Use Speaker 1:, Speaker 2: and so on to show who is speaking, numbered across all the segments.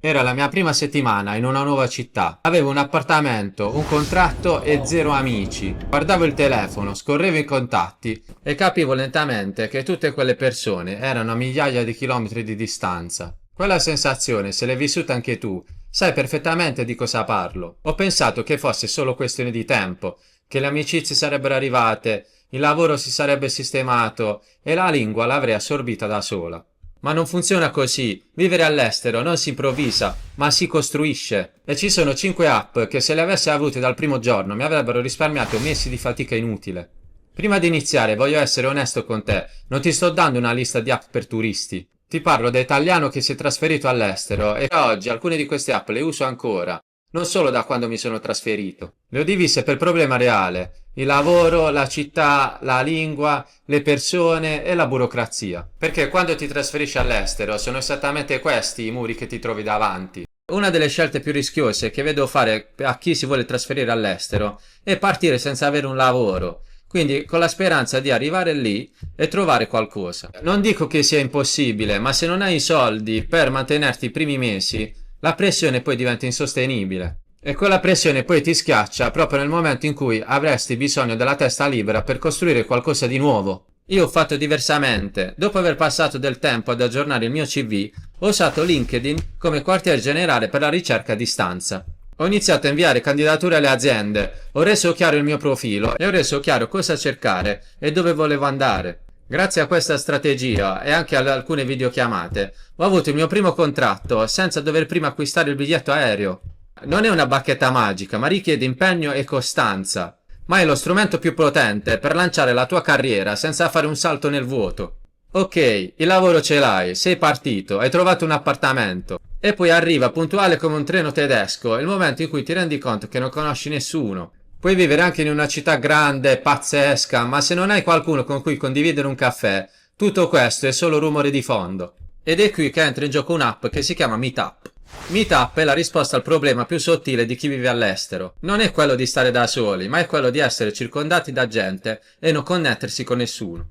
Speaker 1: Era la mia prima settimana in una nuova città. Avevo un appartamento, un contratto e zero amici. Guardavo il telefono, scorrevo i contatti e capivo lentamente che tutte quelle persone erano a migliaia di chilometri di distanza. Quella sensazione, se l'hai vissuta anche tu, sai perfettamente di cosa parlo. Ho pensato che fosse solo questione di tempo, che le amicizie sarebbero arrivate, il lavoro si sarebbe sistemato e la lingua l'avrei assorbita da sola. Ma non funziona così. Vivere all'estero non si improvvisa, ma si costruisce. E ci sono 5 app che se le avessi avute dal primo giorno mi avrebbero risparmiato mesi di fatica inutile. Prima di iniziare voglio essere onesto con te, non ti sto dando una lista di app per turisti. Ti parlo da italiano che si è trasferito all'estero e oggi alcune di queste app le uso ancora, non solo da quando mi sono trasferito. Le ho divise per problema reale, il lavoro, la città, la lingua, le persone e la burocrazia. Perché quando ti trasferisci all'estero sono esattamente questi i muri che ti trovi davanti. Una delle scelte più rischiose che vedo fare a chi si vuole trasferire all'estero è partire senza avere un lavoro. Quindi con la speranza di arrivare lì e trovare qualcosa. Non dico che sia impossibile, ma se non hai i soldi per mantenerti i primi mesi, la pressione poi diventa insostenibile. E quella pressione poi ti schiaccia proprio nel momento in cui avresti bisogno della testa libera per costruire qualcosa di nuovo. Io ho fatto diversamente. Dopo aver passato del tempo ad aggiornare il mio CV, ho usato LinkedIn come quartier generale per la ricerca a distanza. Ho iniziato a inviare candidature alle aziende, ho reso chiaro il mio profilo e ho reso chiaro cosa cercare e dove volevo andare. Grazie a questa strategia e anche ad alcune videochiamate, ho avuto il mio primo contratto senza dover prima acquistare il biglietto aereo. Non è una bacchetta magica, ma richiede impegno e costanza. Ma è lo strumento più potente per lanciare la tua carriera senza fare un salto nel vuoto. Ok, il lavoro ce l'hai, sei partito, hai trovato un appartamento. E poi arriva puntuale come un treno tedesco il momento in cui ti rendi conto che non conosci nessuno. Puoi vivere anche in una città grande, pazzesca, ma se non hai qualcuno con cui condividere un caffè, tutto questo è solo rumore di fondo. Ed è qui che entra in gioco un'app che si chiama Meetup. Meetup è la risposta al problema più sottile di chi vive all'estero. Non è quello di stare da soli, ma è quello di essere circondati da gente e non connettersi con nessuno.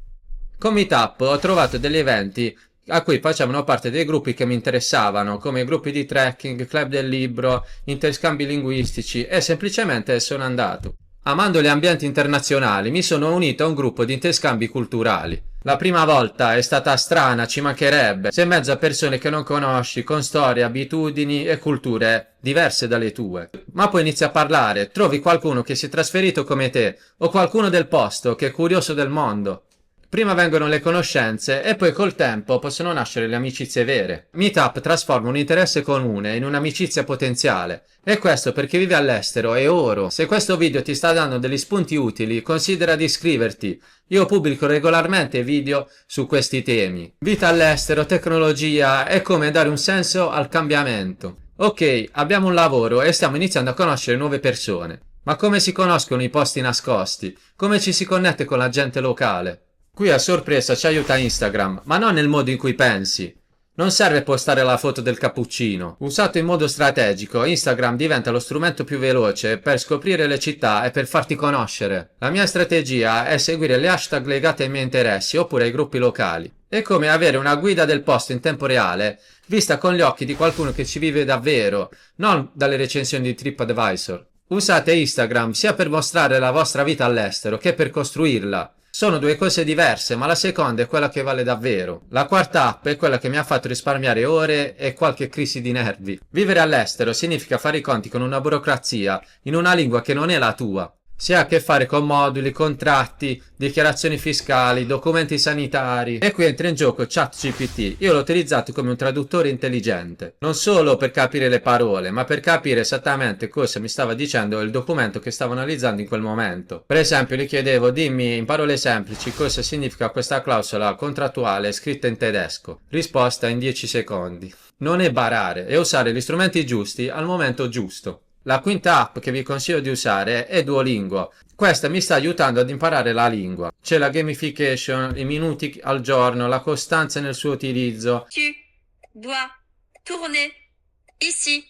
Speaker 1: Con Meetup ho trovato degli eventi a cui facevano parte dei gruppi che mi interessavano, come gruppi di trekking, club del libro, interscambi linguistici e semplicemente sono andato. Amando gli ambienti internazionali mi sono unito a un gruppo di interscambi culturali. La prima volta è stata strana, ci mancherebbe, sei in mezzo a persone che non conosci, con storie, abitudini e culture diverse dalle tue. Ma poi inizi a parlare, trovi qualcuno che si è trasferito come te, o qualcuno del posto che è curioso del mondo. Prima vengono le conoscenze e poi col tempo possono nascere le amicizie vere. Meetup trasforma un interesse comune in un'amicizia potenziale. E questo per chi vive all'estero è oro. Se questo video ti sta dando degli spunti utili, considera di iscriverti. Io pubblico regolarmente video su questi temi. Vita all'estero, tecnologia e come dare un senso al cambiamento. Ok, abbiamo un lavoro e stiamo iniziando a conoscere nuove persone. Ma come si conoscono i posti nascosti? Come ci si connette con la gente locale? Qui a sorpresa ci aiuta Instagram, ma non nel modo in cui pensi. Non serve postare la foto del cappuccino. Usato in modo strategico, Instagram diventa lo strumento più veloce per scoprire le città e per farti conoscere. La mia strategia è seguire le hashtag legate ai miei interessi oppure ai gruppi locali. È come avere una guida del posto in tempo reale, vista con gli occhi di qualcuno che ci vive davvero, non dalle recensioni di TripAdvisor. Usate Instagram sia per mostrare la vostra vita all'estero che per costruirla. Sono due cose diverse, ma la seconda è quella che vale davvero. La quarta app è quella che mi ha fatto risparmiare ore e qualche crisi di nervi. Vivere all'estero significa fare i conti con una burocrazia in una lingua che non è la tua. Si ha a che fare con moduli, contratti, dichiarazioni fiscali, documenti sanitari. E qui entra in gioco ChatGPT. Io l'ho utilizzato come un traduttore intelligente. Non solo per capire le parole, ma per capire esattamente cosa mi stava dicendo il documento che stavo analizzando in quel momento. Per esempio, gli chiedevo, dimmi in parole semplici cosa significa questa clausola contrattuale scritta in tedesco. Risposta in 10 secondi. Non è barare, è usare gli strumenti giusti al momento giusto. La quinta app che vi consiglio di usare è Duolingo. Questa mi sta aiutando ad imparare la lingua. C'è la gamification, i minuti al giorno, la costanza nel suo utilizzo.
Speaker 2: Tu dois tourner ici.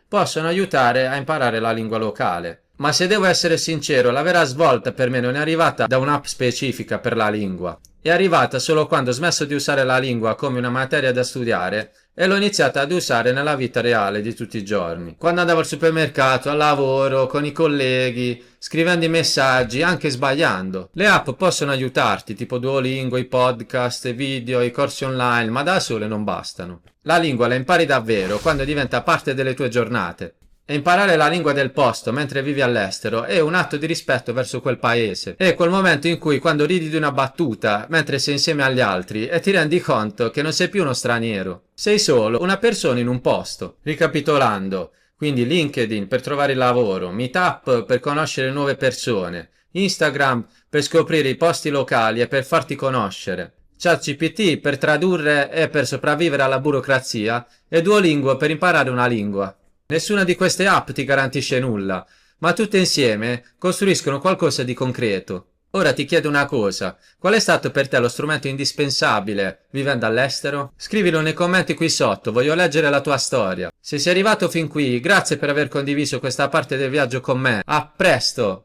Speaker 1: Possono aiutare a imparare la lingua locale. Ma se devo essere sincero, la vera svolta per me non è arrivata da un'app specifica per la lingua. È arrivata solo quando ho smesso di usare la lingua come una materia da studiare e l'ho iniziata ad usare nella vita reale di tutti i giorni. Quando andavo al supermercato, al lavoro, con i colleghi, scrivendo i messaggi, anche sbagliando. Le app possono aiutarti, tipo Duolingo, i podcast, i video, i corsi online, ma da sole non bastano. La lingua la impari davvero quando diventa parte delle tue giornate. E imparare la lingua del posto mentre vivi all'estero è un atto di rispetto verso quel paese. È quel momento in cui quando ridi di una battuta mentre sei insieme agli altri e ti rendi conto che non sei più uno straniero. Sei solo una persona in un posto. Ricapitolando, quindi LinkedIn per trovare lavoro, Meetup per conoscere nuove persone, Instagram per scoprire i posti locali e per farti conoscere, ChatGPT per tradurre e per sopravvivere alla burocrazia e Duolingo per imparare una lingua. Nessuna di queste app ti garantisce nulla, ma tutte insieme costruiscono qualcosa di concreto. Ora ti chiedo una cosa, qual è stato per te lo strumento indispensabile vivendo all'estero? Scrivilo nei commenti qui sotto, voglio leggere la tua storia. Se sei arrivato fin qui, grazie per aver condiviso questa parte del viaggio con me. A presto!